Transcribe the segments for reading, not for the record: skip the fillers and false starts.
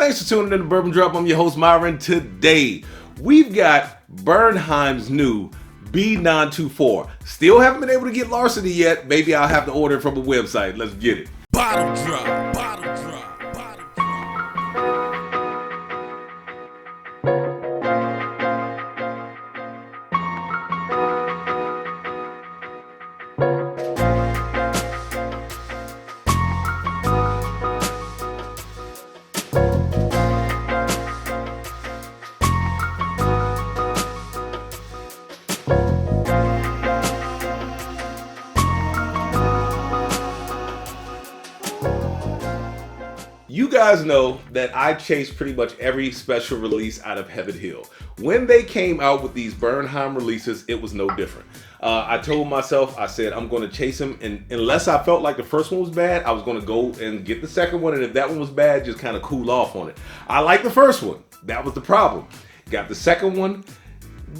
Thanks for tuning in to Bourbon Drop. I'm your host, Myron. Today, we've got BERNHEIM's new B924. Still haven't been able to get Larceny yet. Maybe I'll have to order it from a website. Let's get it. Bottle drop, bottle drop, bottle drop. You guys know that I chase pretty much every special release out of Heaven Hill. When they came out with these BERNHEIM releases, it was no different. I told myself, I said, I'm going to chase them, and unless I felt like the first one was bad, I was going to go and get the second one, and if that one was bad, just kind of cool off on it. I liked the first one. That was the problem. Got the second one,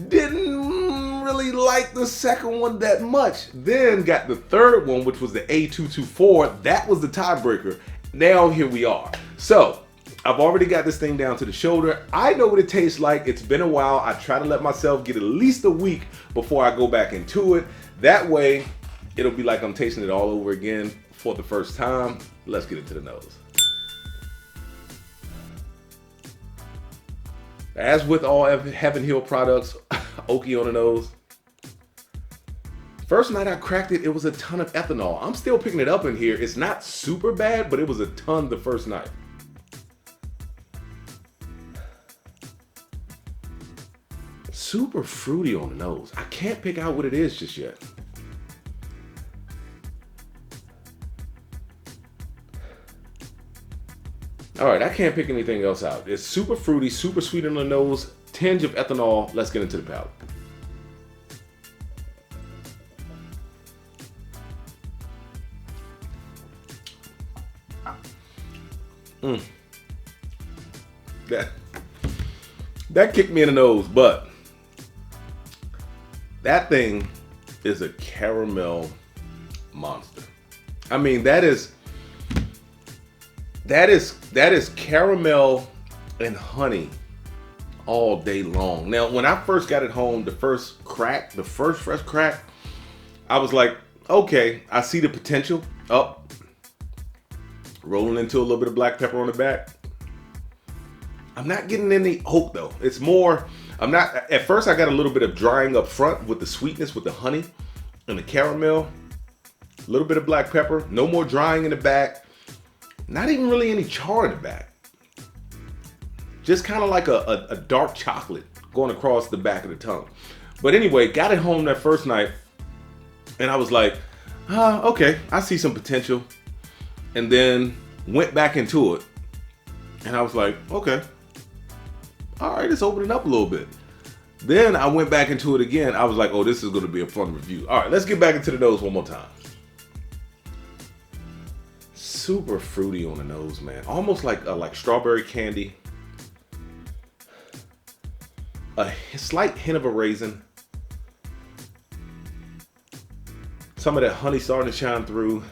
didn't really like the second one that much. Then got the third one, which was the A224. That was the tiebreaker. Now here we are. So I've already got this thing down to the shoulder. I know what it tastes like. It's been a while. I try to let myself get at least a week before I go back into it. That way it'll be like I'm tasting it all over again for the first time. Let's get into the nose. As with all Heaven Hill products, oaky on the nose. First night I cracked it, it was a ton of ethanol. I'm still picking it up in here. It's not super bad, but it was a ton the first night. Super fruity on the nose. I can't pick out what it is just yet. All right, I can't pick anything else out. It's super fruity, super sweet on the nose, tinge of ethanol. Let's get into the palate. That kicked me in the nose, but that thing is a caramel monster. I mean, that is caramel and honey all day long. Now, when I first got it home, the first fresh crack, I was like, okay, I see the potential. Rolling into a little bit of black pepper on the back. I'm not getting any oak though. It's more, at first I got a little bit of drying up front with the sweetness, with the honey and the caramel. A little bit of black pepper, no more drying in the back. Not even really any char in the back. Just kind of like a dark chocolate going across the back of the tongue. But anyway, got it home that first night and I was like, okay, I see some potential. And then went back into it. And I was like, okay. All right, let's open it up a little bit. Then I went back into it again. I was like, oh, this is going to be a fun review. All right, let's get back into the nose one more time. Super fruity on the nose, man. Almost like strawberry candy. A slight hint of a raisin. Some of that honey starting to shine through.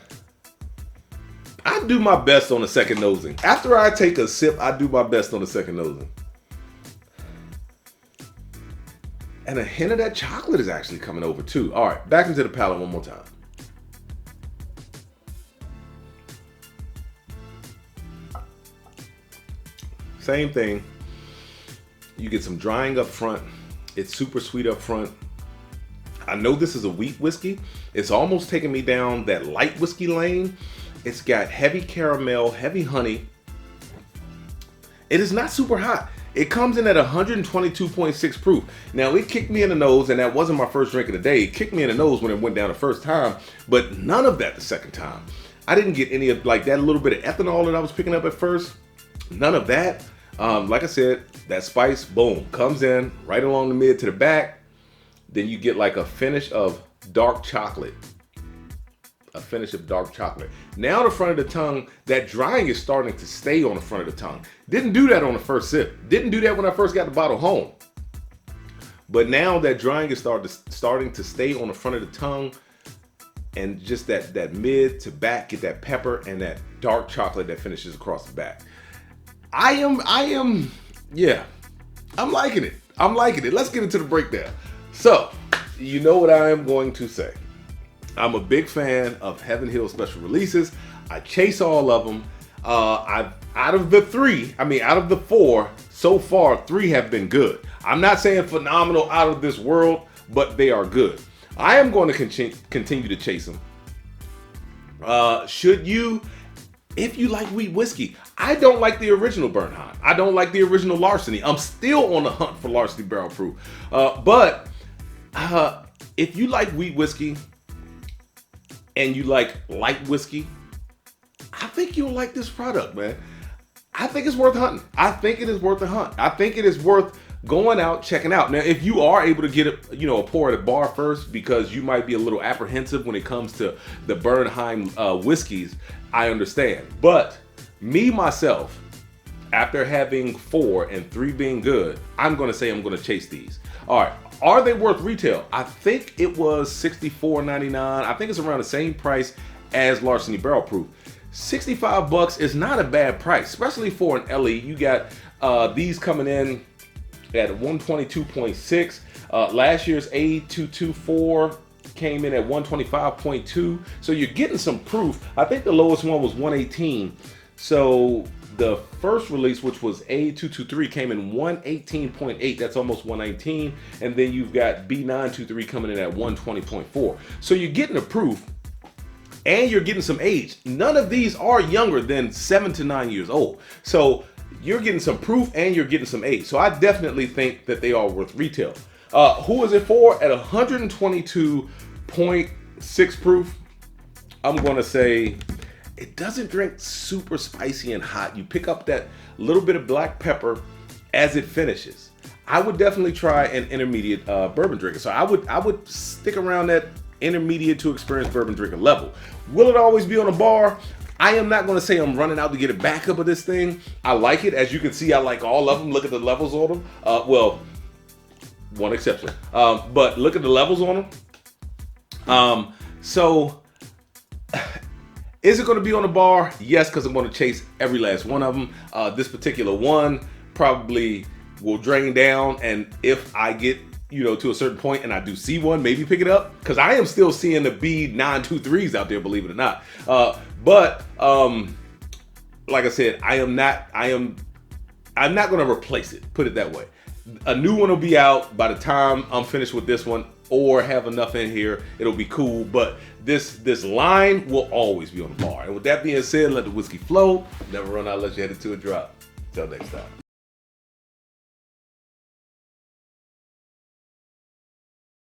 I do my best on the second nosing. After I take a sip, I do my best on the second nosing. And a hint of that chocolate is actually coming over too. All right, back into the palate one more time. Same thing. You get some drying up front. It's super sweet up front. I know this is a wheat whiskey. It's almost taking me down that light whiskey lane. It's got heavy caramel, heavy honey. It is not super hot. It comes in at 122.6 proof. Now, it kicked me in the nose, and that wasn't my first drink of the day. It kicked me in the nose when it went down the first time, but none of that the second time. I didn't get any of like that little bit of ethanol that I was picking up at first. None of that. Like I said, that spice, boom, comes in right along the mid to the back. Then you get like a finish of dark chocolate. Now the front of the tongue, that drying is starting to stay on the front of the tongue. Didn't do that on the first sip. Didn't do that when I first got the bottle home. But now that drying is starting to stay on the front of the tongue. And just that mid to back, get that pepper and that dark chocolate that finishes across the back. Yeah, I'm liking it. I'm liking it. Let's get into the breakdown. So, you know what I am going to say. I'm a big fan of Heaven Hill special releases. I chase all of them. Out of the four, so far, 3 have been good. I'm not saying phenomenal, out of this world, but they are good. I am going to continue to chase them. If you like wheat whiskey, I don't like the original Bernheim. I don't like the original Larceny. I'm still on the hunt for Larceny Barrel Proof. But if you like wheat whiskey and you like light whiskey, I think you'll like this product, man. I think it's worth hunting. I think it is worth a hunt. I think it is worth going out, checking out. Now, if you are able to get a pour at a bar first, because you might be a little apprehensive when it comes to the Bernheim whiskeys, I understand. But me, myself, after having 4 and 3 being good, I'm going to say I'm going to chase these. All right. Are they worth retail? I think it was $64.99. I think it's around the same price as Larceny Barrel Proof. $65 is not a bad price, especially for an LE. You got these coming in at 122.6. Last year's A924 came in at 125.2. So you're getting some proof. I think the lowest one was 118. So the first release, which was A923, came in 118.8. That's almost 119. And then you've got B924 coming in at 120.4. So you're getting the proof. And you're getting some age. None of these are younger than 7 to 9 years old. So you're getting some proof and you're getting some age. So I definitely think that they are worth retail. Who is it for? At 122.6 proof, I'm going to say it doesn't drink super spicy and hot. You pick up that little bit of black pepper as it finishes. I would definitely try an intermediate bourbon drinker. So I would stick around that intermediate to experienced bourbon drinker level. Will it always be on a bar? I am not going to say I'm running out to get a backup of this thing. I like it. As you can see, I like all of them. Look at the levels on them. Well, one exception. But look at the levels on them. So, is it going to be on the bar? Yes, because I'm going to chase every last one of them. This particular one probably will drain down. And if I get to a certain point and I do see one, maybe pick it up, because I am still seeing the B923s out there, believe it or not. But like I said, I'm not going to replace it, put it that way. A new one will be out by the time I'm finished with this one, or have enough in here, it'll be cool. But this line will always be on the bar. And with that being said, let the whiskey flow. Never run out unless you head it to a drop. Till next time.